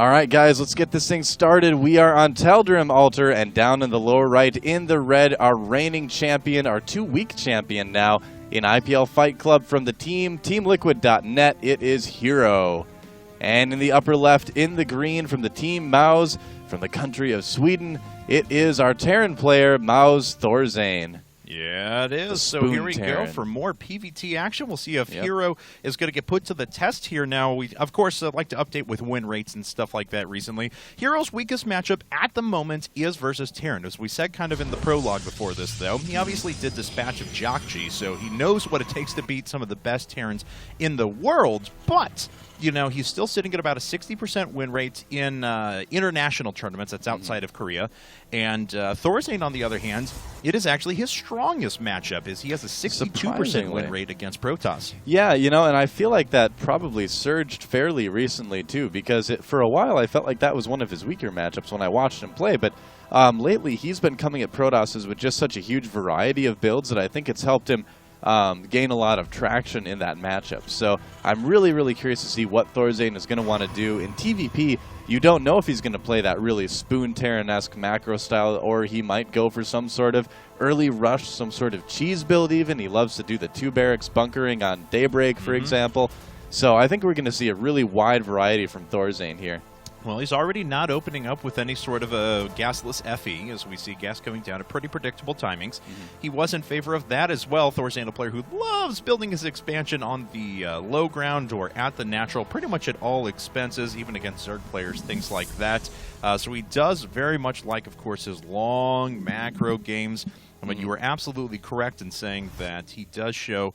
All right, guys, let's get this thing started. We are on Tal'Darim altar, and down in the lower right, in the red, our reigning champion, our 2-week champion now in IPL Fight Club from the team, TeamLiquid.net, it is HerO. And in the upper left, in the green, from the team mouz, from the country of Sweden, it is our Terran player, mouz.ThorZaIN. Yeah, it is. So here we go for more PvT action. We'll see if HerO is going to get put to the test here now. We, of course, like to update with win rates and stuff like that recently. HerO's weakest matchup at the moment is versus Terran. As we said kind of in the prologue before this, though, he obviously did dispatch of Jockji, so he knows what it takes to beat some of the best Terrans in the world, but you know, he's still sitting at about a 60% win rate in international tournaments. That's outside of Korea. And ThorZaIN, on the other hand, it is actually his strongest matchup. He has a 62% win rate against Protoss. Yeah, you know, and I feel like that probably surged fairly recently, too, because for a while I felt like that was one of his weaker matchups when I watched him play. But lately he's been coming at Protosses with just such a huge variety of builds that I think it's helped him gain a lot of traction in that matchup. So I'm really, really curious to see what ThorZaIN is going to want to do. In TVP, you don't know if he's going to play that really Spoon Terran-esque macro style, or he might go for some sort of early rush, some sort of cheese build even. He loves to do the 2 barracks bunkering on Daybreak, for example. So I think we're going to see a really wide variety from ThorZaIN here. Well, he's already not opening up with any sort of a gasless FE, as we see gas coming down at pretty predictable timings. He was in favor of that as well. ThorZaIN, a player who loves building his expansion on the low ground or at the natural, pretty much at all expenses, even against Zerg players, things like that. So he does very much like, of course, his long macro games. But you were absolutely correct in saying that he does show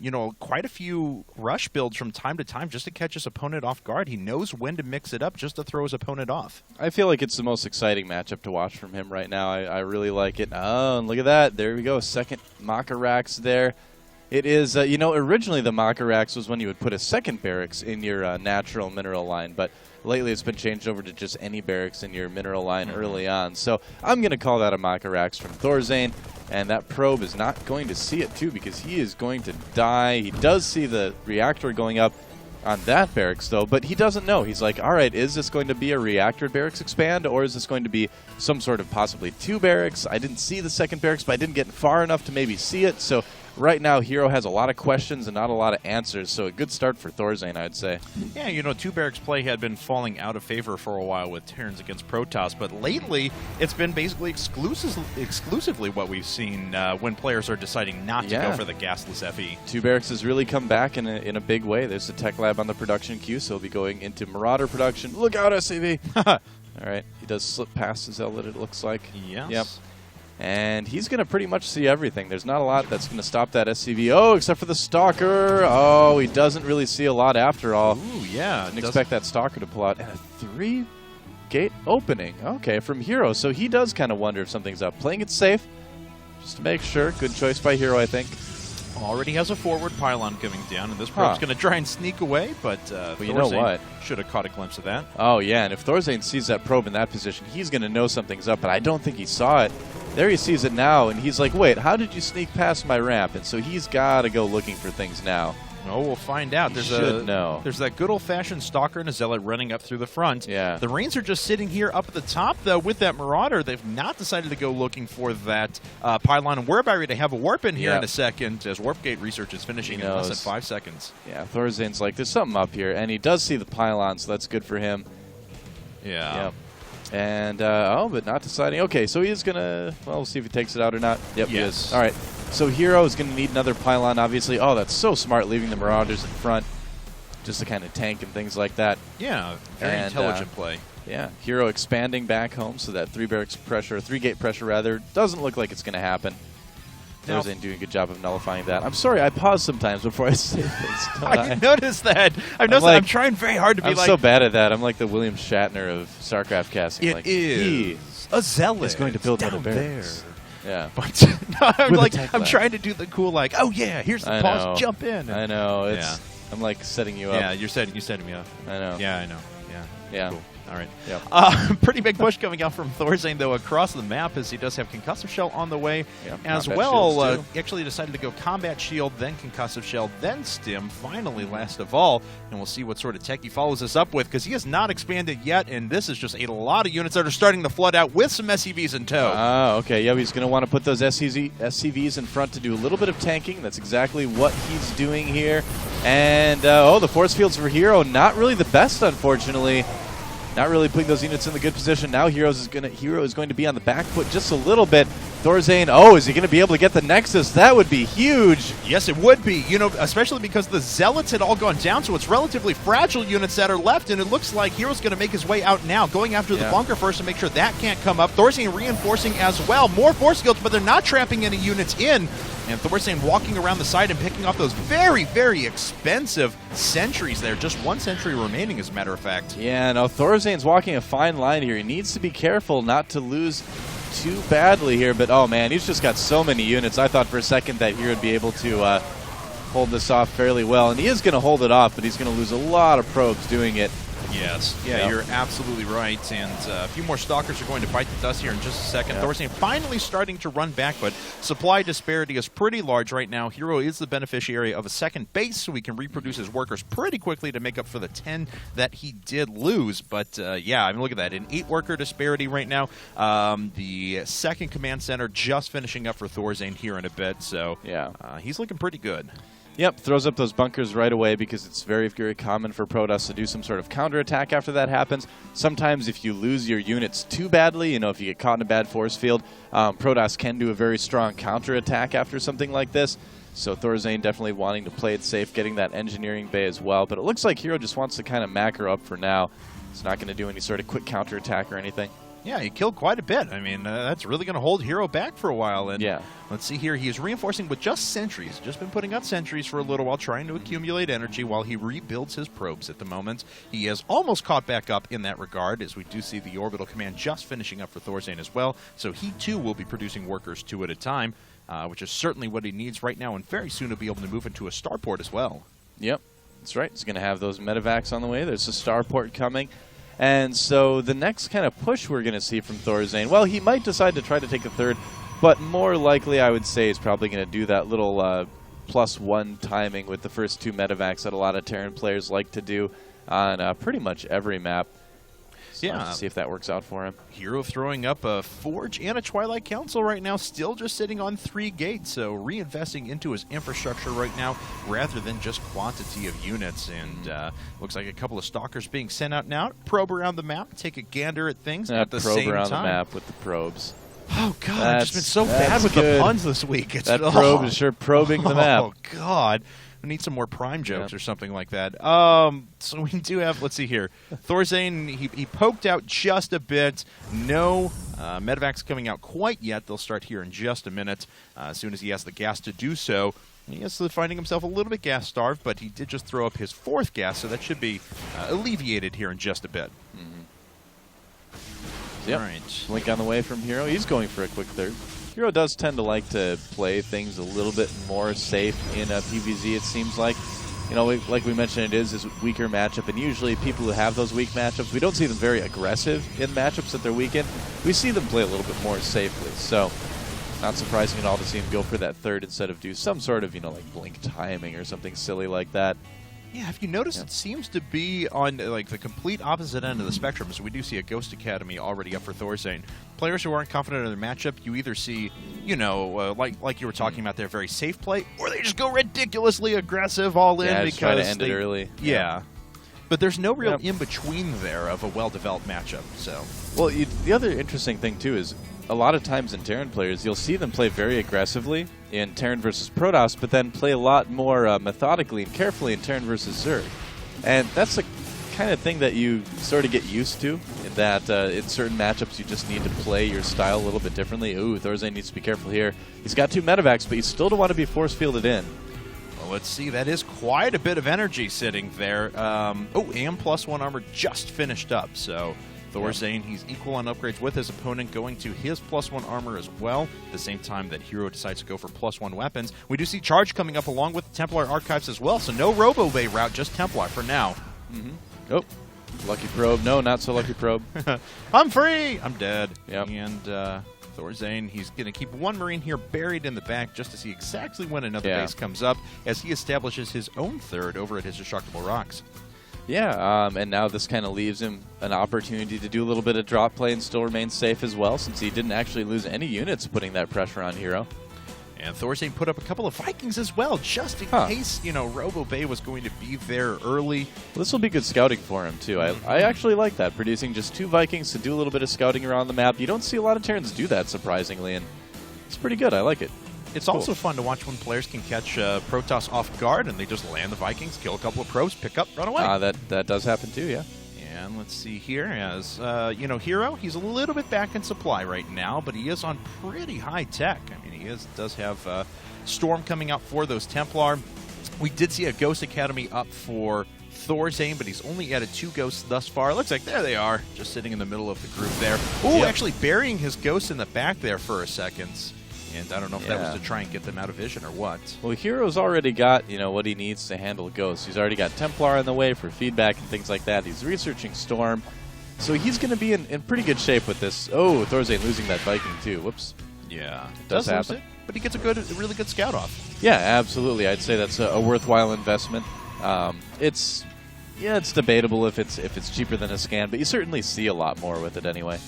you know, quite a few rush builds from time to time just to catch his opponent off guard. He knows when to mix it up just to throw his opponent off. I feel like it's the most exciting matchup to watch from him right now. I really like it. Oh, and look at that. There we go. Second Makarax there. It is, you know, originally the Makarax was when you would put a second barracks in your natural mineral line, but lately it's been changed over to just any barracks in your mineral line early on. So I'm going to call that a Makarax from ThorZaIN. And that probe is not going to see it, too, because he is going to die. He does see the reactor going up on that barracks, though, but he doesn't know. He's like, all right, is this going to be a reactor barracks expand, or is this going to be some sort of possibly 2 barracks? I didn't see the second barracks, but I didn't get far enough to maybe see it. So right now, HerO has a lot of questions and not a lot of answers, so a good start for ThorZaIN, I'd say. Yeah, you know, 2 barracks play had been falling out of favor for a while with Terrans against Protoss, but lately it's been basically exclusively what we've seen when players are deciding not to go for the gasless FE. 2 barracks has really come back in a big way. There's a tech lab on the production queue, so he'll be going into Marauder production. Look out, SCV! All right, he does slip past his Zealot, it looks like. Yes. Yep. And he's going to pretty much see everything. There's not a lot that's going to stop that SCV. Oh, except for the Stalker. Oh, he doesn't really see a lot after all. Ooh, yeah. Didn't expect that Stalker to pull out. And a 3-gate opening. Okay, from HerO. So he does kind of wonder if something's up. Playing it safe, just to make sure. Good choice by HerO, I think. Already has a forward pylon coming down, and this probe's going to try and sneak away, but you know what? Should have caught a glimpse of that. Oh, yeah, and if ThorZaIN sees that probe in that position, he's going to know something's up, but I don't think he saw it. There he sees it now, and he's like, wait, how did you sneak past my ramp? And so he's got to go looking for things now. Oh, we'll find out. There's that good old-fashioned Stalker and a Zealot running up through the front. Yeah. The Reigns are just sitting here up at the top, though, with that Marauder. They've not decided to go looking for that pylon. And we're about ready to have a warp in here in a second, as Warp Gate research is finishing in less than 5 seconds. Yeah, ThorZaIN's like, there's something up here, and he does see the pylon, so that's good for him. Yeah. Yep. And, oh, but not deciding. Okay, so he is going to, well, we'll see if he takes it out or not. Yep, he is. All right. So HerO is going to need another pylon, obviously. Oh, that's so smart, leaving the Marauders in front just to kind of tank and things like that. Yeah, very intelligent play. Yeah, HerO expanding back home, so that 3-gate pressure, rather, doesn't look like it's going to happen. ThorZaIN doing a good job of nullifying that. I'm sorry, I pause sometimes before I say things. I noticed that. I'm trying very hard to be I'm so bad at that. I'm like the William Shatner of StarCraft casting. It is a Zealot. He's going to build another barracks. Yeah, but no, I'm trying to do the cool, like, oh yeah, here's the pause, jump in. I know. I'm like setting you up. Yeah, you're setting me up. I know. Yeah, I know. Yeah. Yeah. Cool. All right. Yep. Pretty big push coming out from ThorZaIN, though, across the map, as he does have Concussive Shell on the way as well. He actually decided to go Combat Shield, then Concussive Shell, then Stim, finally last of all. And we'll see what sort of tech he follows this up with, because he has not expanded yet, and this is just a lot of units that are starting to flood out with some SCVs in tow. Okay. Yeah, he's going to want to put those SCVs in front to do a little bit of tanking. That's exactly what he's doing here. And, the force fields for HerO, not really the best, unfortunately. Not really putting those units in the good position. Now HerO is going to be on the back foot just a little bit. ThorZaIN, is he going to be able to get the Nexus? That would be huge. Yes, it would be, especially because the Zealots had all gone down, so it's relatively fragile units that are left, and it looks like HerO's going to make his way out now, going after the bunker first to make sure that can't come up. ThorZaIN reinforcing as well. More force fields, but they're not trapping any units in. And ThorZaIN walking around the side and picking up those very, very expensive sentries there. Just one sentry remaining, as a matter of fact. Yeah, no, ThorZaIN's walking a fine line here. He needs to be careful not to lose too badly here, but oh man, he's just got so many units. I thought for a second that HerO would be able to hold this off fairly well, and he is going to hold it off, but he's going to lose a lot of probes doing it. Yes. Yeah, you're absolutely right. And a few more Stalkers are going to bite the dust here in just a second. ThorZaIN finally starting to run back, but supply disparity is pretty large right now. HerO is the beneficiary of a second base, so he can reproduce his workers pretty quickly to make up for the 10 that he did lose. But, yeah, I mean, look at that. An 8-worker disparity right now. The second command center just finishing up for ThorZaIN here in a bit. So, he's looking pretty good. Yep, throws up those bunkers right away because it's very, very common for Protoss to do some sort of counterattack after that happens. Sometimes if you lose your units too badly, if you get caught in a bad force field, Protoss can do a very strong counterattack after something like this. So ThorZaIN definitely wanting to play it safe, getting that engineering bay as well. But it looks like HerO just wants to kind of macro up for now. It's not going to do any sort of quick counterattack or anything. Yeah, he killed quite a bit. I mean, that's really going to hold HerO back for a while. And yeah. Let's see here. He is reinforcing with just sentries. Just been putting out sentries for a little while, trying to accumulate energy while he rebuilds his probes at the moment. He has almost caught back up in that regard, as we do see the orbital command just finishing up for ThorZaIN as well. So he, too, will be producing workers 2 at a time, which is certainly what he needs right now, and very soon he'll be able to move into a starport as well. Yep, that's right. He's going to have those medevacs on the way. There's a starport coming. And so the next kind of push we're going to see from ThorZaIN, well, he might decide to try to take a third, but more likely I would say he's probably going to do that little +1 timing with the first 2 medevacs that a lot of Terran players like to do on pretty much every map. So let's see if that works out for him. HerO throwing up a Forge and a Twilight Council right now, still just sitting on 3 gates, so reinvesting into his infrastructure right now rather than just quantity of units. And looks like a couple of Stalkers being sent out now. Probe around the map, take a gander at things at the same time. Probe around the map with the probes. Oh, God, I've just been so bad with the puns this week. It's, that probe is sure probing the map. Oh, God. We need some more Prime jokes or something like that. So we do have, let's see here. ThorZaIN, he poked out just a bit. No medevacs coming out quite yet. They'll start here in just a minute as soon as he has the gas to do so. He is finding himself a little bit gas-starved, but he did just throw up his 4th gas, so that should be alleviated here in just a bit. Yep. All right. Blink on the way from HerO. He's going for a quick third. HerO does tend to like to play things a little bit more safe in PvZ, it seems like. Like we mentioned, it is his weaker matchup, and usually people who have those weak matchups, we don't see them very aggressive in matchups that they're weak in. We see them play a little bit more safely, so not surprising at all to see him go for that third instead of do some sort of, like blink timing or something silly like that. Yeah, have you noticed it seems to be on the complete opposite end of the spectrum? So we do see a Ghost Academy already up for ThorZaIN. Players who aren't confident in their matchup, you either see, like you were talking about, their very safe play, or they just go ridiculously aggressive all in because try to end it early. Yeah. But there's no real in-between there of a well-developed matchup. So, well, the other interesting thing, too, is a lot of times in Terran players, you'll see them play very aggressively in Terran versus Protoss, but then play a lot more methodically and carefully in Terran versus Zerg. And that's the kind of thing that you sort of get used to, that in certain matchups you just need to play your style a little bit differently. Ooh, ThorZaIN needs to be careful here. He's got 2 medevacs, but you still don't want to be force-fielded in. Well, let's see. That is quite a bit of energy sitting there. And +1 armor just finished up, so ThorZaIN, he's equal on upgrades with his opponent, going to his +1 armor as well, at the same time that HerO decides to go for +1 weapons. We do see Charge coming up along with the Templar Archives as well, so no Robo Bay route, just Templar for now. Oh, Lucky probe. No, not so lucky probe. I'm free! I'm dead. Yep. And ThorZaIN, he's going to keep one Marine here buried in the back just to see exactly when another base comes up as he establishes his own third over at his Destructible Rocks. Yeah, and now this kind of leaves him an opportunity to do a little bit of drop play and still remain safe as well, since he didn't actually lose any units putting that pressure on HerO. And ThorZaIN put up a couple of Vikings as well, just in case, you know, Robo Bay was going to be there early. Well, this will be good scouting for him, too. I actually like that, producing just 2 Vikings to do a little bit of scouting around the map. You don't see a lot of Terrans do that, surprisingly, and it's pretty good. I like it. It's also fun to watch when players can catch Protoss off guard and they just land the Vikings, kill a couple of probes, pick up, run away. That does happen, too, yeah. And let's see here, as you know, HerO, he's a little bit back in supply right now, but he is on pretty high tech. I mean, he does have Storm coming out for those Templar. We did see a Ghost Academy up for ThorZaIN, but he's only added 2 ghosts thus far. Looks like there they are, just sitting in the middle of the group there. Ooh, actually burying his ghost in the back there for a second. And I don't know if that was to try and get them out of vision or what. Well, HerO's already got, you know, what he needs to handle ghosts. He's already got Templar in the way for feedback and things like that. He's researching Storm. So he's going to be in pretty good shape with this. Oh, ThorZaIN losing that Viking, too. Whoops. Yeah, it does happen. lose it, but he gets a really good scout off. Yeah, absolutely. I'd say that's a worthwhile investment. It's debatable if it's cheaper than a scan, but you certainly see a lot more with it anyway.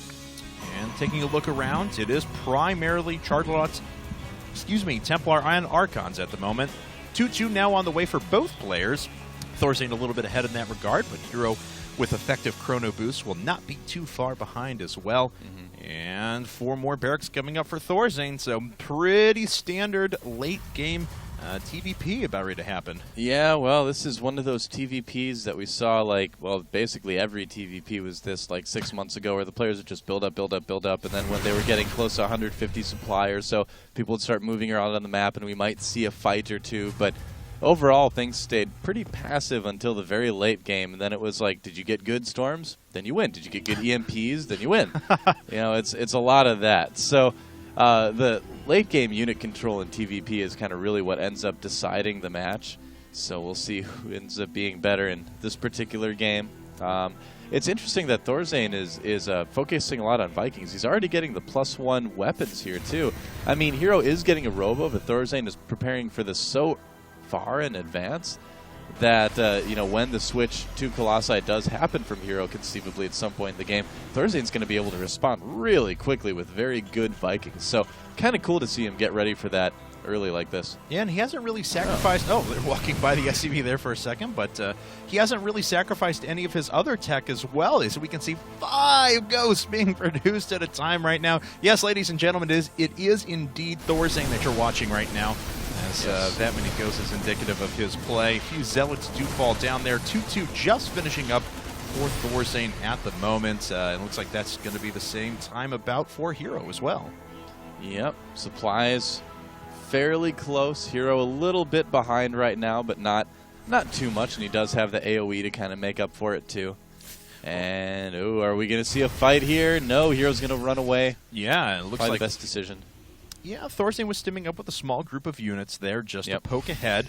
And taking a look around, it is primarily Templar and Archons at the moment. 2-2 now on the way for both players. ThorZaIN a little bit ahead in that regard, but HerO with effective chrono boost will not be too far behind as well. And 4 more barracks coming up for ThorZaIN, so pretty standard late game TVP about ready to happen. Yeah, well, this is one of those TVPs that we saw, like, well, basically every TVP was this, like, 6 months ago, where the players would just build up, and then when they were getting close to 150 supply or so, people would start moving around on the map, and we might see a fight or two, but overall, things stayed pretty passive until the very late game, and then it was like, did you get good storms? Then you win. Did you get good EMPs? Then you win. You know, it's a lot of that. So the late game unit control in TVP is kind of really what ends up deciding the match. So we'll see who ends up being better in this particular game. It's interesting that ThorZaIN is focusing a lot on Vikings. He's already getting the +1 weapons here, too. I mean, HerO is getting a Robo, but ThorZaIN is preparing for this so far in advance that you know, when the switch to Colossi does happen from HerO, conceivably at some point in the game, ThorZaIN's going to be able to respond really quickly with very good Vikings. So kind of cool to see him get ready for that early like this. Yeah, and he hasn't really sacrificed... Oh, they're walking by the SCV there for a second, but he hasn't really sacrificed any of his other tech as well. So we can see 5 ghosts being produced at a time right now. Yes, ladies and gentlemen, it is indeed ThorZaIN that you're watching right now. As that many ghosts is indicative of his play. A few Zealots do fall down there. 2-2 just finishing up for ThorZaIN at the moment. It looks like that's going to be the same time about for HerO as well. Yep, supplies fairly close. HerO a little bit behind right now, but not too much, and he does have the AoE to kind of make up for it too. And, oh, are we going to see a fight here? No, HerO's going to run away. Yeah, it looks probably like the best decision. Yeah, ThorZaIN was stimming up with a small group of units there just to poke ahead.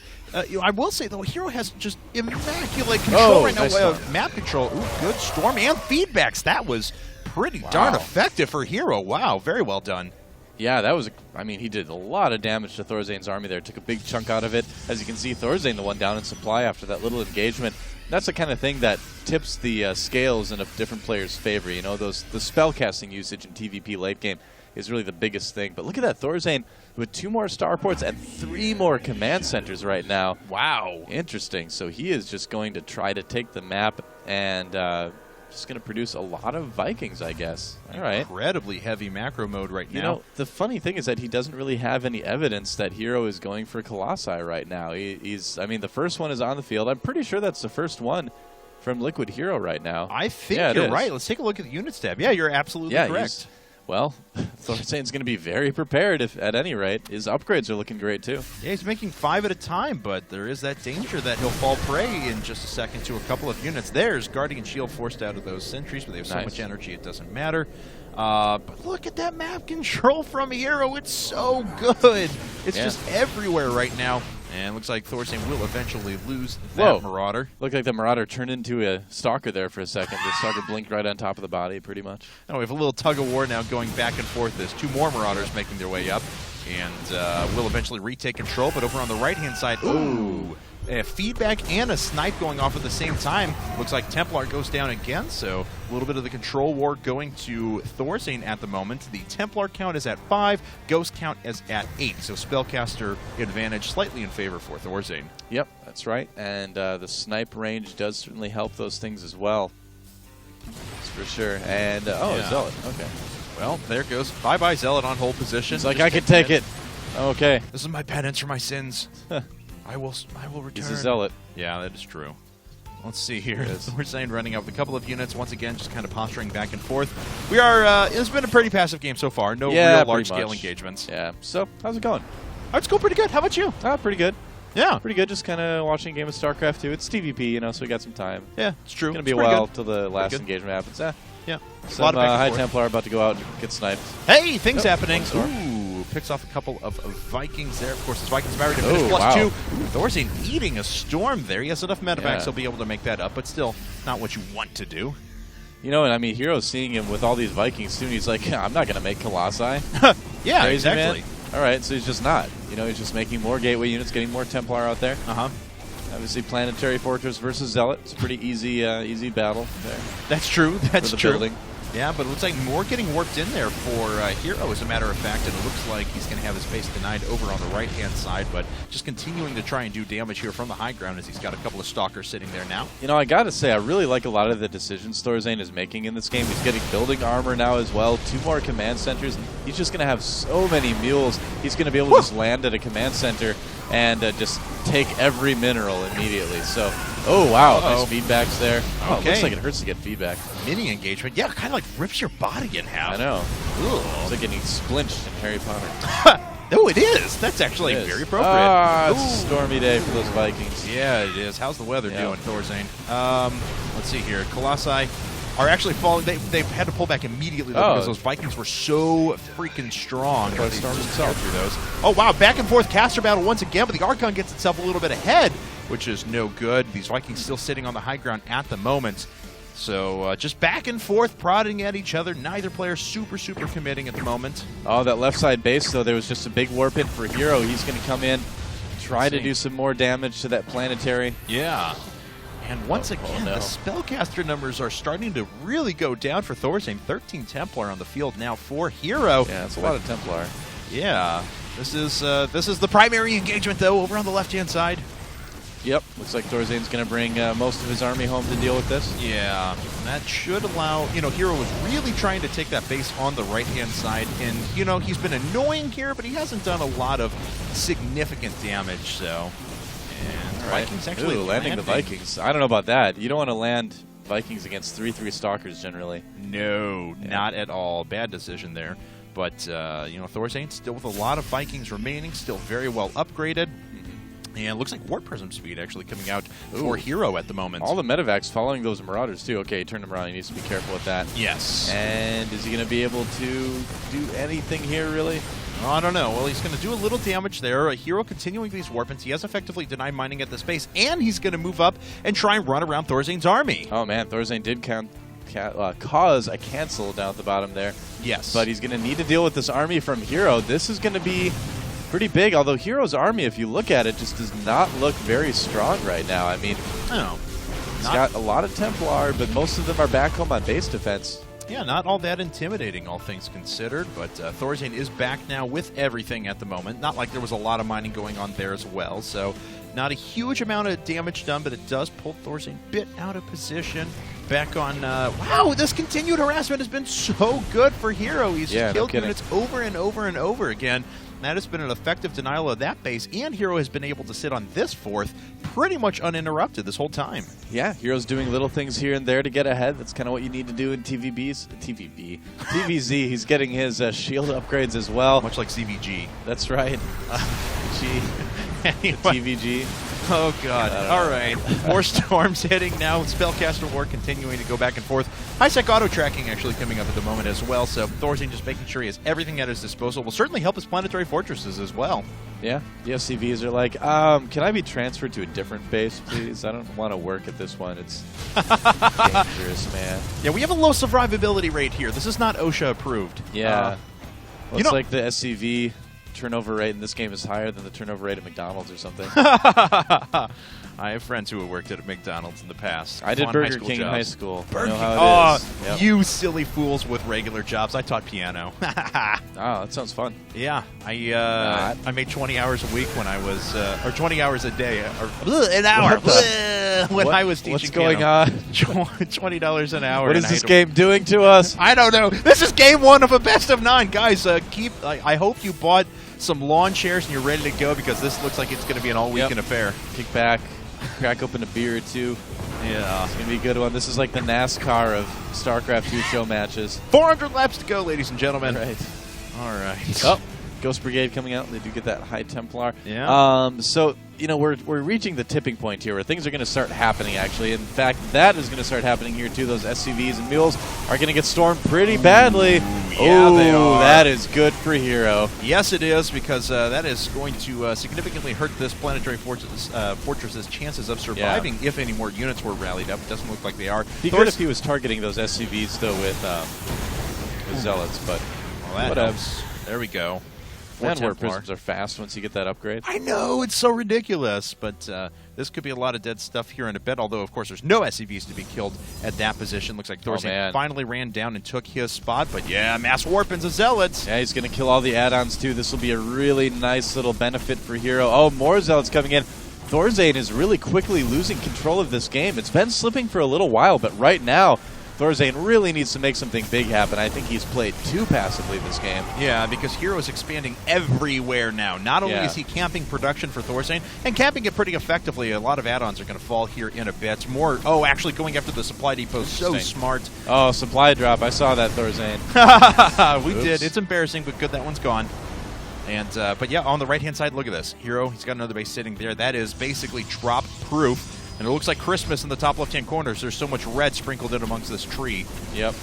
You know, I will say, though, HerO has just immaculate control right now. Nice map control. Ooh, good storm and feedbacks. That was pretty darn effective for HerO. Wow, very well done. Yeah, that was, I mean, he did a lot of damage to ThorZaIN's army there. Took a big chunk out of it. As you can see, ThorZaIN the one down in supply after that little engagement. That's the kind of thing that tips the scales in a different player's favor. You know, the spellcasting usage in TVP late game is really the biggest thing. But look at that, ThorZaIN with 2 more starports and 3 more command centers right now. Wow. Interesting. So he is just going to try to take the map and just going to produce a lot of Vikings, I guess. All right. Incredibly heavy macro mode right now. You know, the funny thing is that he doesn't really have any evidence that HerO is going for Colossi right now. I mean, the first one is on the field. I'm pretty sure that's the first one from Liquid HerO right now. I think you're right. Let's take a look at the units tab. Yeah, you're absolutely correct. Well, ThorZaIN's going to be very prepared, if at any rate. His upgrades are looking great, too. Yeah, he's making 5 at a time, but there is that danger that he'll fall prey in just a second to a couple of units. There's Guardian Shield forced out of those sentries, but they have so much energy it doesn't matter. But look at that map control from HerO. It's so good. It's just everywhere right now. And looks like ThorZaIN will eventually lose that Marauder. Looked like the Marauder turned into a Stalker there for a second. The Stalker blinked right on top of the body, pretty much. Now we have a little tug-of-war now going back and forth. There's 2 more Marauders making their way up. And will eventually retake control. But over on the right-hand side, ooh, a feedback and a snipe going off at the same time. Looks like Templar goes down again, so a little bit of the control war going to ThorZaIN at the moment. The Templar count is at 5, Ghost count is at 8, so Spellcaster advantage slightly in favor for ThorZaIN. Yep, that's right, and the snipe range does certainly help those things as well. That's for sure, and yeah. Zealot, okay. Well, there goes. Bye-bye Zealot on hold position. It's like, I can take it. Okay. This is my penance for my sins. I will return. He's a Zealot. Yeah, that is true. Let's see here. ThorZaIN running out with a couple of units. Once again, just kind of posturing back and forth. We are. It's been a pretty passive game so far. No real large-scale engagements. Yeah. So, how's it going? It's going pretty good. How about you? Pretty good. Yeah. Pretty good. Just kind of watching a game of StarCraft 2. It's TVP, you know, so we got some time. Yeah, it's true. It's going to be a while till the last engagement happens. Yeah. Some High Templar about to go out and get sniped. Hey, things happening. Ooh, picks off a couple of Vikings there. Of course, this Vikings married to finish +2. ThorZaIN eating a storm there. He has enough medevacs, he'll be able to make that up, but still not what you want to do. You know, and I mean, HerO's seeing him with all these Vikings soon. He's like, I'm not going to make Colossi. Yeah, crazy, exactly. Man. All right, so he's just not. You know, he's just making more gateway units, getting more Templar out there. Obviously, Planetary Fortress versus Zealot. It's a pretty easy battle there. That's true. That's true. Building. Yeah, but it looks like more getting worked in there for HerO, as a matter of fact, and it looks like he's going to have his base denied over on the right-hand side, but just continuing to try and do damage here from the high ground as he's got a couple of Stalkers sitting there now. You know, I got to say, I really like a lot of the decisions ThorZaIN is making in this game. He's getting building armor now as well, 2 more command centers. He's just going to have so many mules. He's going to be able to just land at a command center and just take every mineral immediately. So, oh, wow, nice feedbacks there. Oh, it looks like it hurts to get feedback. Mini engagement. Yeah, kind of like rips your body in half. I know. Ooh. It's like getting splinched in Harry Potter. No, it is. That's actually very appropriate. It's a stormy day for those Vikings. Yeah, it is. How's the weather doing, ThorZaIN? Let's see here. Colossi are actually falling. They've had to pull back immediately because those Vikings were so freaking strong. They just tear through those. Oh, wow. Back and forth caster battle once again, but the Archon gets itself a little bit ahead, which is no good. These Vikings still sitting on the high ground at the moment. So just back and forth, prodding at each other. Neither player super committing at the moment. Oh, that left side base, though, there was just a big warp in for HerO. He's going to come in, try to do some more damage to that planetary. Yeah. And once again, the Spellcaster numbers are starting to really go down for ThorZaIN. 13 Templar on the field now for HerO. Yeah, that's a lot of Templar. Yeah. This is the primary engagement, though, over on the left-hand side. Yep, looks like ThorZaIN's going to bring most of his army home to deal with this. Yeah, that should allow, you know, HerO was really trying to take that base on the right-hand side, and, you know, he's been annoying here, but he hasn't done a lot of significant damage, so. And Vikings actually landing the Vikings. I don't know about that. You don't want to land Vikings against 3/3 Stalkers generally. No, not at all. Bad decision there. But, you know, ThorZaIN still with a lot of Vikings remaining, still very well upgraded. And it looks like Warp Prism speed actually coming out for HerO at the moment. All the medevacs following those Marauders, too. Okay, turn him around. He needs to be careful with that. Yes. And is he going to be able to do anything here, really? I don't know. Well, he's going to do a little damage there. HerO continuing these warp-ins. He has effectively denied mining at the space, and he's going to move up and try and run around ThorZaIN's army. Oh, man. ThorZaIN did cause a cancel down at the bottom there. Yes. But he's going to need to deal with this army from HerO. This is going to be pretty big, although HerO's army, if you look at it, just does not look very strong right now. I mean, he's got a lot of Templar, but most of them are back home on base defense. Yeah, not all that intimidating, all things considered, but ThorZaIN is back now with everything at the moment. Not like there was a lot of mining going on there as well, so not a huge amount of damage done, but it does pull ThorZaIN a bit out of position. Back on, wow, this continued harassment has been so good for HerO. He's killed units over and over and over again. That has been an effective denial of that base, and HerO has been able to sit on this fourth pretty much uninterrupted this whole time. Yeah, HerO's doing little things here and there to get ahead. That's kind of what you need to do in TVZ. He's getting his shield upgrades as well. Much like CVG. That's right. Anyway. TVG. Oh, God. All right. More storms hitting now. Spellcaster war continuing to go back and forth. High-sec auto-tracking actually coming up at the moment as well, so ThorZaIN just making sure he has everything at his disposal. Will certainly help his planetary fortresses as well. Yeah, the SCVs are like, can I be transferred to a different base, please? I don't want to work at this one. It's dangerous, man. Yeah, we have a low survivability rate here. This is not OSHA approved. Yeah. Well, it's like the SCV turnover rate in this game is higher than the turnover rate at McDonald's or something. I have friends who have worked at McDonald's in the past. I did Burger King in high school. Burger King. How it is. Yep. You silly fools with regular jobs. I taught piano. Oh, that sounds fun. Yeah, I made 20 hours a week when I was, or 20 hours a day, or an hour when I was teaching piano. What's going on? $20 an hour. What is this game doing to us? I don't know. This is game 1 of a best of 9, guys. I hope you bought some lawn chairs and you're ready to go because this looks like it's going to be an all-weekend affair. Kick back, crack open a beer or two. Yeah. It's going to be a good one. This is like the NASCAR of StarCraft 2 show matches. 400 laps to go, ladies and gentlemen. Right. All right. Oh, Ghost Brigade coming out. They do get that High Templar. Yeah. So, you know, we're reaching the tipping point here where things are going to start happening, actually. In fact, that is going to start happening here, too. Those SCVs and mules are going to get stormed pretty badly. Yeah, they are. That is good for HerO. Yes, it is, because that is going to significantly hurt this planetary fortress's chances of surviving if any more units were rallied up. It doesn't look like they are. It'd be good if he was targeting those SCVs, though, with Zealots, but whatevs. There we go. And where prisms are fast once you get that upgrade. I know, it's so ridiculous, but this could be a lot of dead stuff here in a bit, although, of course, there's no SCVs to be killed at that position. Looks like ThorZaIN finally ran down and took his spot, but yeah, mass warpins of Zealots. Yeah, he's going to kill all the add-ons, too. This will be a really nice little benefit for HerO. Oh, more Zealots coming in. ThorZaIN is really quickly losing control of this game. It's been slipping for a little while, but right now, ThorZaIN really needs to make something big happen. I think he's played too passively this game. Yeah, because HerO is expanding everywhere now. Not only is he camping production for ThorZaIN, and camping it pretty effectively. A lot of add-ons are going to fall here in a bit. More, actually going after the supply depot. So smart. Oh, supply drop. I saw that, ThorZaIN. We did. It's embarrassing, but good that one's gone. And but yeah, on the right-hand side, look at this. HerO, he's got another base sitting there. That is basically drop-proof. And it looks like Christmas in the top left-hand corners. There's so much red sprinkled in amongst this tree. Yep.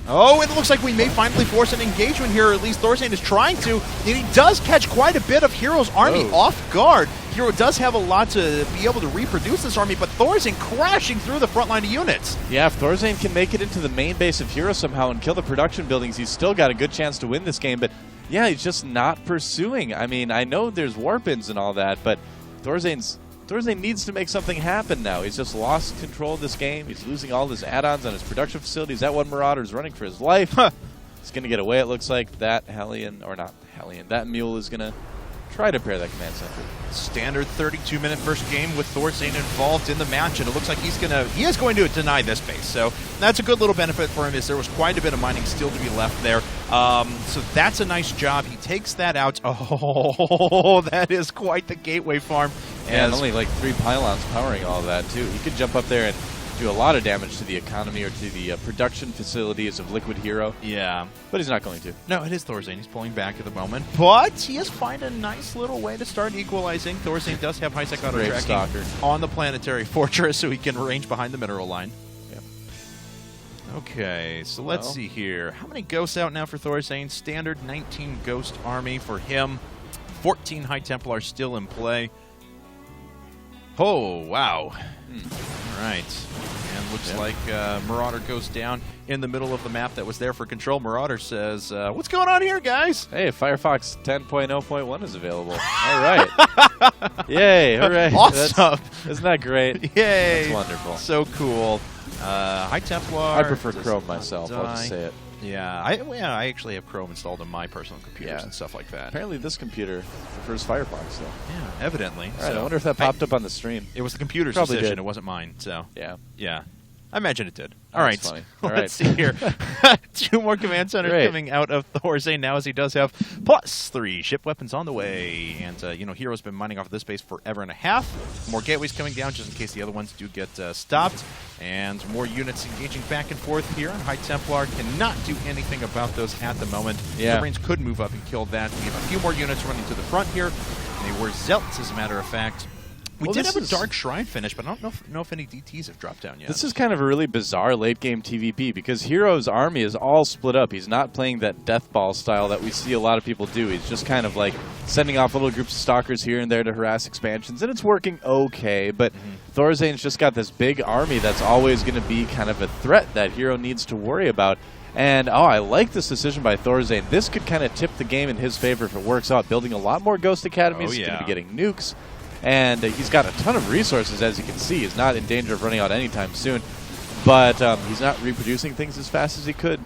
Oh, it looks like we may finally force an engagement here, or at least ThorZaIN is trying to. And he does catch quite a bit of HerO's army off guard. HerO does have a lot to be able to reproduce this army, but ThorZaIN crashing through the front line of units. Yeah, if ThorZaIN can make it into the main base of HerO somehow and kill the production buildings, he's still got a good chance to win this game. But yeah, he's just not pursuing. I mean, I know there's warp-ins and all that, but ThorZaIN needs to make something happen now. He's just lost control of this game. He's losing all his add-ons on his production facilities. That one Marauder is running for his life. He's going to get away, it looks like. That Hellion, or not Hellion, that Mule is going to try to pair that command center. Standard 32-minute first game with ThorZaIN involved in the match, and it looks like he is going to deny this base. So that's a good little benefit for him, as there was quite a bit of mining still to be left there. So that's a nice job. He takes that out. Oh, that is quite the gateway farm. And only like 3 pylons powering all of that, too. He could jump up there and do a lot of damage to the economy or to the production facilities of Liquid HerO. Yeah. But he's not going to. No, it is ThorZaIN. He's pulling back at the moment. But he has found a nice little way to start equalizing. ThorZaIN does have high-sec auto-tracking on the planetary fortress, so he can range behind the mineral line. Yep. Okay, so let's see here. How many ghosts out now for ThorZaIN? Standard 19 ghost army for him. 14 High Templars still in play. Oh, wow. All right. And looks like Marauder goes down in the middle of the map that was there for control. Marauder says, what's going on here, guys? Hey, Firefox 10.0.1 is available. All right. Yay, hooray. Awesome. Isn't that great? Yay. That's wonderful. So cool. High Templar. I prefer Chrome myself, I'll just say it. Yeah, I actually have Chrome installed on my personal computers and stuff like that. Apparently this computer prefers Firefox, though. Yeah, evidently. All right, I wonder if that popped up on the stream. It was the computer's decision. It wasn't mine, so. Yeah. I imagine it did. All right. Funny. Let's see here. 2 more command centers coming out of ThorZaIN now, as he does have +3 ship weapons on the way. And, HerO's been mining off of this base forever and a half. More gateways coming down just in case the other ones do get stopped. And more units engaging back and forth here. High Templar cannot do anything about those at the moment. The Brains could move up and kill that. We have a few more units running to the front here. They were Zealots, as a matter of fact. We did have a Dark Shrine finish, but I don't know if any DTs have dropped down yet. This is kind of a really bizarre late-game TVP because HerO's army is all split up. He's not playing that death ball style that we see a lot of people do. He's just kind of like sending off little groups of stalkers here and there to harass expansions, and it's working okay. But ThorZaIN's just got this big army that's always going to be kind of a threat that HerO needs to worry about. And, I like this decision by ThorZaIN. This could kind of tip the game in his favor if it works out. Building a lot more Ghost Academies. He's going to be getting nukes. And he's got a ton of resources, as you can see. He's not in danger of running out anytime soon. But he's not reproducing things as fast as he could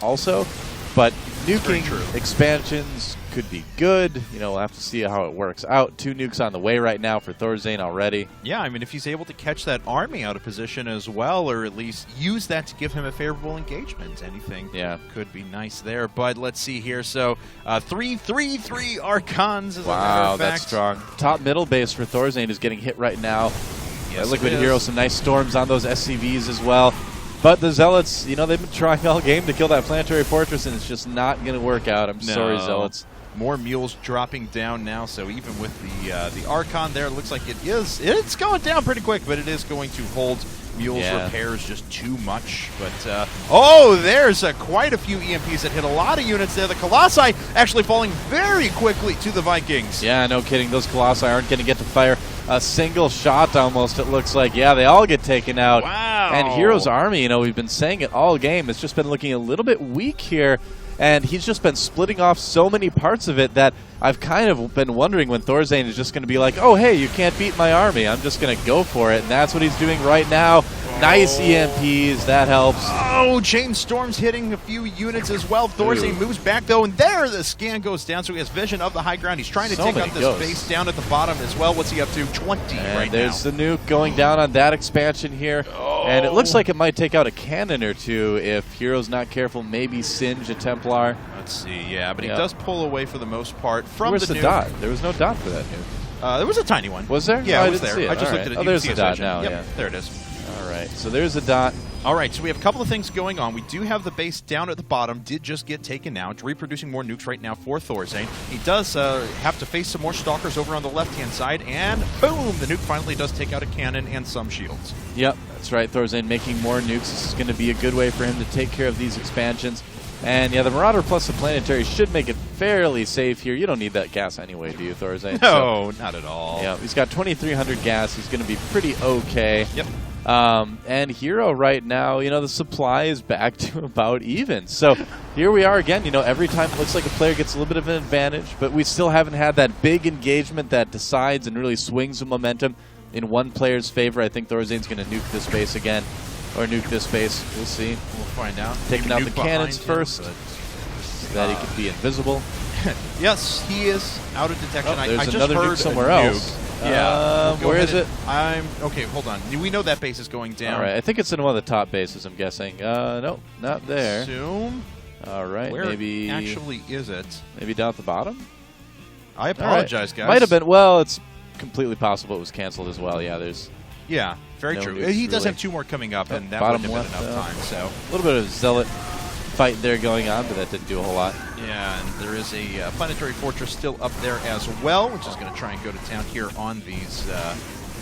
also. But nuking expansions could be good. We'll have to see how it works out. 2 nukes on the way right now for ThorZaIN already. Yeah, I mean, if he's able to catch that army out of position as well, or at least use that to give him a favorable engagement, anything could be nice there. But let's see here. So 3-3-3 Archons, as a matter of fact. Wow, that's strong. Top middle base for ThorZaIN is getting hit right now. Yes, Liquid HerO, some nice storms on those SCVs as well. But the Zealots, they've been trying all game to kill that Planetary Fortress, and it's just not going to work out. I'm sorry, Zealots. More mules dropping down now, so even with the Archon there, it looks like it's going down pretty quick, but it is going to hold mules repairs just too much. But there's quite a few EMPs that hit a lot of units there. The Colossi actually falling very quickly to the Vikings. Yeah, no kidding. Those Colossi aren't going to get to fire a single shot almost, it looks like. Yeah, they all get taken out. Wow. And HerO's army, we've been saying it all game, it's just been looking a little bit weak here. And he's just been splitting off so many parts of it that I've kind of been wondering when ThorZaIN is just going to be like, oh, hey, you can't beat my army. I'm just going to go for it. And that's what he's doing right now. Nice EMPs. That helps. Oh, Chain Storm's hitting a few units as well. ThorZaIN moves back, though, and there the scan goes down, so he has vision of the high ground. He's trying to take out this base down at the bottom as well. What's he up to? 20 right now. There's the nuke going down on that expansion here. And it looks like it might take out a cannon or two if HerO's not careful. Maybe singe a Templar. Let's see, but he does pull away for the most part from Where's the nuke. Dot? There was no dot for that nuke. There was a tiny one. Was there? Yeah, it was there. I just looked at it. Oh, there's the dot now, There it is. All right, so there's a dot. All right, so we have a couple of things going on. We do have the base down at the bottom, did just get taken out. Reproducing more nukes right now for ThorZaIN. He does have to face some more stalkers over on the left-hand side, and boom, the nuke finally does take out a cannon and some shields. Yep, that's right. ThorZaIN making more nukes. This is going to be a good way for him to take care of these expansions. And yeah, the Marauder plus the Planetary should make it fairly safe here. You don't need that gas anyway, do you, ThorZaIN? No, not at all. Yeah, he's got 2,300 gas. He's going to be pretty okay. Yep. And HerO right now, the supply is back to about even. So here we are again. Every time it looks like a player gets a little bit of an advantage, but we still haven't had that big engagement that decides and really swings the momentum in one player's favor. I think ThorZaIN's going to nuke this base again. Or nuke this base. We'll see. We'll find out. Taking out the cannons first, so that he could be invisible. Yes, he is out of detection. There's I just another heard nuke somewhere else. Yeah. Where is it? Okay, hold on. We know that base is going down. All right, I think it's in one of the top bases, I'm guessing. No, not there. Assume. All right, Where maybe actually is it? Maybe down at the bottom? I apologize, guys. Might have been. Well, it's completely possible it was canceled as well. Yeah, there's... Yeah, very true. He does have 2 more coming up, and that wouldn't have been enough time. So a little bit of Zealot fight there going on, but that didn't do a whole lot. Yeah, and there is a Planetary Fortress still up there as well, which is going to try and go to town here on these...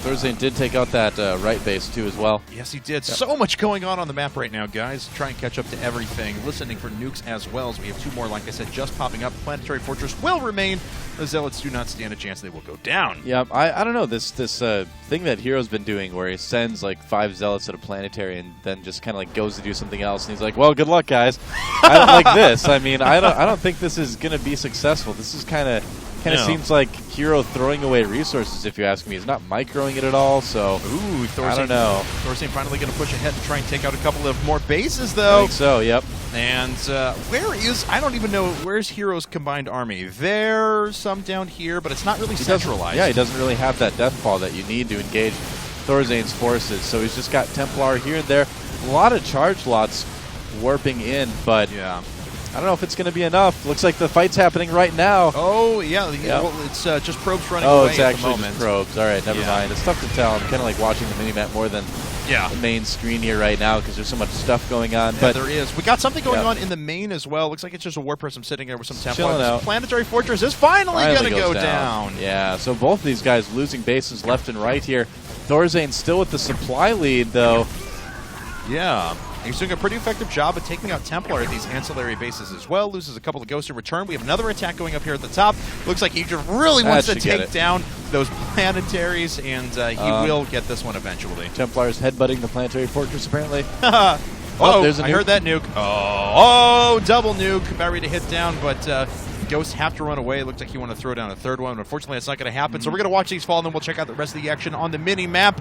ThorZaIN did take out that right base, too, as well. Yes, he did. Yep. So much going on the map right now, guys. Try and catch up to everything. Listening for nukes as well, as we have 2 more, like I said, just popping up. Planetary Fortress will remain. The Zealots do not stand a chance. They will go down. Yeah, I don't know. This thing that HerO's been doing where he sends, 5 Zealots at a Planetary and then just kind of, goes to do something else. And he's like, well, good luck, guys. I don't like this. I mean, I don't think this is going to be successful. This is kind of seems like HerO throwing away resources, if you ask me. He's not microing it at all, so I don't know. ThorZaIN finally going to push ahead and try and take out a couple of more bases, though. I think so, yep. And I don't even know, where's HerO's combined army? There's some down here, but it's not really centralized. Yeah, he doesn't really have that death ball that you need to engage ThorZaIN's forces, so he's just got Templar here and there. A lot of charge lots warping in, but... Yeah. I don't know if it's going to be enough. Looks like the fight's happening right now. Oh, yeah. Yep. Well, it's just probes running away it's at actually the moment. just probes. All right, never mind. It's tough to tell. I'm kind of like watching the minimap more than the main screen here right now because there's so much stuff going on. Yeah, but there is. We got something going on in the main as well. Looks like it's just a War Prism sitting there with some Templar. Planetary Fortress is finally going to go down. Yeah, so both of these guys losing bases left and right here. ThorZaIN still with the supply lead, though. Yeah. He's doing a pretty effective job of taking out Templar at these ancillary bases as well. Loses a couple of ghosts in return. We have another attack going up here at the top. Looks like he just really wants to take down those planetaries, and he will get this one eventually. Templar's headbutting the planetary fortress, apparently. There's a nuke. I heard that nuke. Oh, double nuke. About ready to hit down, but ghosts have to run away. Looks like you want to throw down a third one. Unfortunately, that's not going to happen. So we're going to watch these fall, and then we'll check out the rest of the action on the mini-map.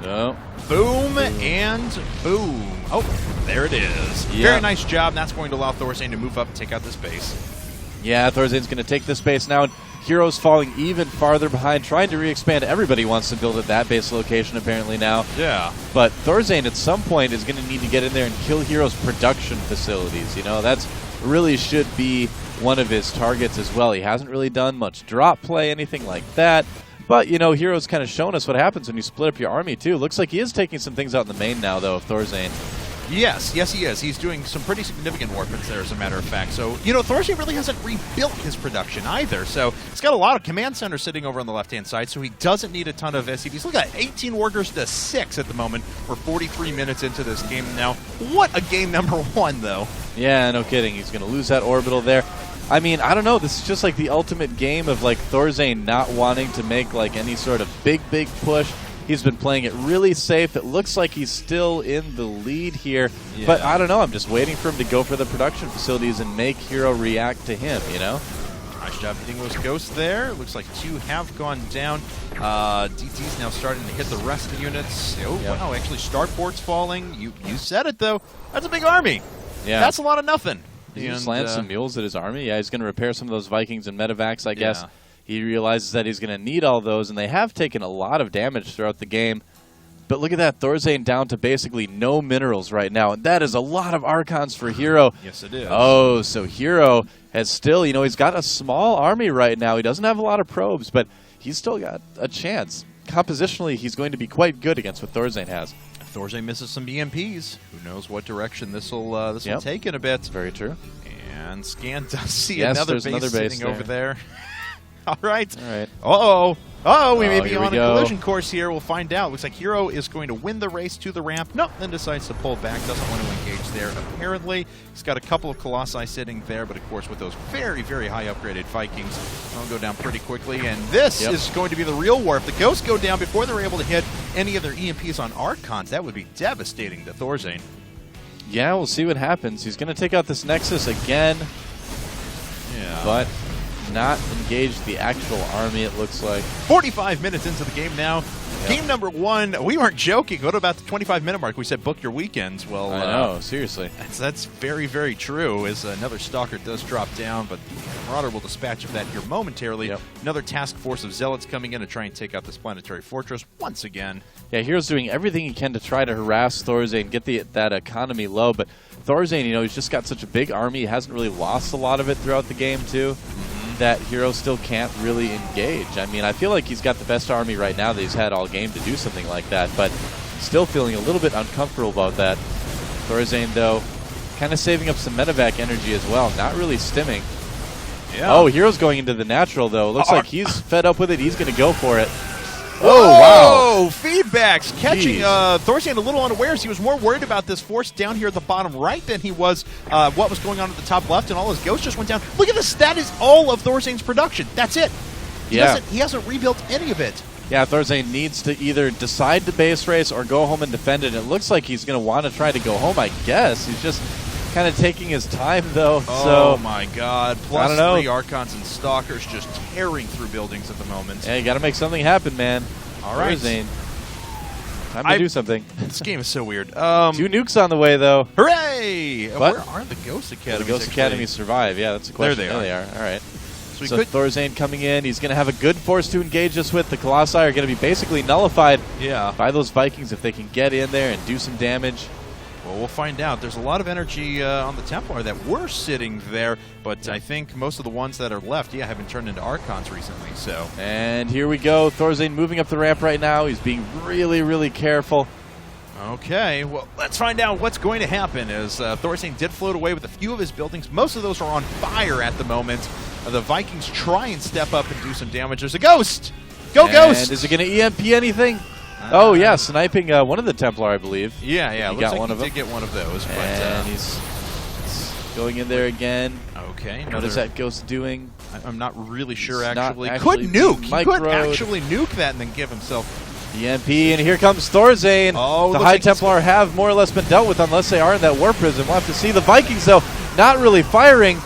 No. Boom and boom. Oh, there it is. Yep. Very nice job. That's going to allow ThorZaIN to move up and take out this base. Yeah, ThorZaIN's going to take this base now. HerO's falling even farther behind, trying to re-expand. Everybody wants to build at that base location apparently now. Yeah. But ThorZaIN at some point is going to need to get in there and kill HerO's production facilities. You know, that's really should be one of his targets as well. He hasn't really done much drop play, anything like that. But, you know, HerO's kind of shown us what happens when you split up your army, too. Looks like he is taking some things out in the main now, though, of ThorZaIN. Yes, he is. He's doing some pretty significant warpins there, as a matter of fact. So, you know, ThorZaIN really hasn't rebuilt his production either. So he's got a lot of command centers sitting over on the left-hand side, so he doesn't need a ton of SCVs. Look at that, 18 workers to 6 at the moment. We're 43 minutes into this game now. What a game number 1, though. Yeah, no kidding. He's going to lose that orbital there. I mean, I don't know. This is just like the ultimate game of like ThorZaIN not wanting to make like any sort of big push. He's been playing it really safe. It looks like he's still in the lead here. Yeah. But I don't know. I'm just waiting for him to go for the production facilities and make HerO react to him, you know? Nice job hitting those ghosts there. Looks like 2 have gone down. DT's now starting to hit the rest of the units. Oh, wow. Actually, starport's falling. You said it, though. That's a big army. Yeah. That's a lot of nothing. He just lands some mules at his army. Yeah, he's going to repair some of those Vikings and medevacs, I guess. He realizes that he's going to need all those, and they have taken a lot of damage throughout the game. But look at that, ThorZaIN down to basically no minerals right now, and that is a lot of Archons for HerO. Yes, it is. Oh, so HerO has still, you know, he's got a small army right now. He doesn't have a lot of probes, but he's still got a chance. Compositionally, he's going to be quite good against what ThorZaIN has. ThorZaIN misses some EMPs. Who knows what direction this will take in a bit. Very true. And Scan does see another base sitting over there. All right. We may be on a collision course here. We'll find out. Looks like HerO is going to win the race to the ramp. Nope, then decides to pull back. Doesn't want to engage there, apparently. He's got a couple of Colossi sitting there, but of course with those very, very high upgraded Vikings, they'll go down pretty quickly. And this is going to be the real war. If the Ghosts go down before they're able to hit any of their EMPs on Archons, that would be devastating to ThorZaIN. Yeah, we'll see what happens. He's going to take out this Nexus again. Yeah. But not engage the actual army, it looks like. 45 minutes into the game now. Game number 1. We weren't joking. What about the 25-minute mark? We said book your weekends. Well, I know, seriously. That's very, very true. As another Stalker does drop down, but Marauder will dispatch of that here momentarily. Another task force of Zealots coming in to try and take out this planetary fortress once again. Yeah, HerO's doing everything he can to try to harass ThorZaIN, get that economy low, but ThorZaIN, you know, he's just got such a big army. He hasn't really lost a lot of it throughout the game, too. That HerO still can't really engage. I mean, I feel like he's got the best army right now that he's had all game to do something like that, but still feeling a little bit uncomfortable about that. ThorZaIN, though, kind of saving up some medevac energy as well, not really stimming. Yeah. Oh, HerO's going into the natural, though. Looks like he's fed up with it. He's going to go for it. Oh, wow. Feedbacks catching ThorZaIN a little unawares. He was more worried about this force down here at the bottom right than he was what was going on at the top left, and all his ghosts just went down. Look at this. That is all of ThorZaIN's production. That's it. He hasn't rebuilt any of it. Yeah, ThorZaIN needs to either decide the base race or go home and defend it. It looks like he's going to want to try to go home, I guess. He's just kind of taking his time, though. Oh, my God. Plus 3 Archons and Stalkers just tearing through buildings at the moment. Yeah, you got to make something happen, man. All right. ThorZaIN. Time to do something. This game is so weird. 2 nukes on the way, though. Hooray! But where are the Ghost Academies? The Ghost Academies survive. Yeah, that's a question. There they are. All right. So ThorZaIN coming in. He's going to have a good force to engage this with. The Colossi are going to be basically nullified by those Vikings if they can get in there and do some damage. Well, we'll find out. There's a lot of energy on the Templar that were sitting there, but I think most of the ones that are left, have been turned into Archons recently. So. And here we go. ThorZaIN moving up the ramp right now. He's being really, really careful. Okay, well, let's find out what's going to happen as ThorZaIN did float away with a few of his buildings. Most of those are on fire at the moment. The Vikings try and step up and do some damage. There's a ghost! Go, Ghost! And is it going to EMP anything? Oh, yeah, sniping one of the Templar, I believe. Yeah, he looks got like one he of them. did get one of those. But, and he's going in there again. Okay. What is that Ghost doing? I'm not really sure, He's actually. actually Could nuke! He could microed. actually nuke that and then give himself... EMP, and here comes ThorZaIN. Oh, the High Templar have more or less been dealt with unless they are in that War Prison. We'll have to see. The Vikings, though, not really firing.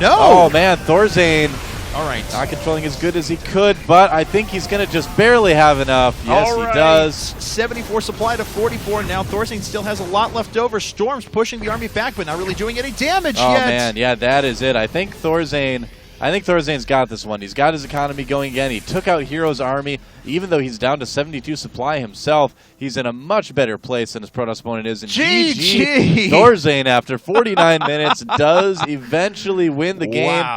No! Oh, man, ThorZaIN. All right. Not controlling as good as he could, but I think he's going to just barely have enough. Yes, All right. he does. 74 supply to 44. Now ThorZaIN still has a lot left over. Storm's pushing the army back, but not really doing any damage Oh, yet. man, yeah, that is it. I think ThorZaIN's got this one. He's got his economy going again. He took out HerO's army. Even though he's down to 72 supply himself, he's in a much better place than his Protoss opponent is. And GG! ThorZaIN, after 49 minutes, does eventually win the game. Wow.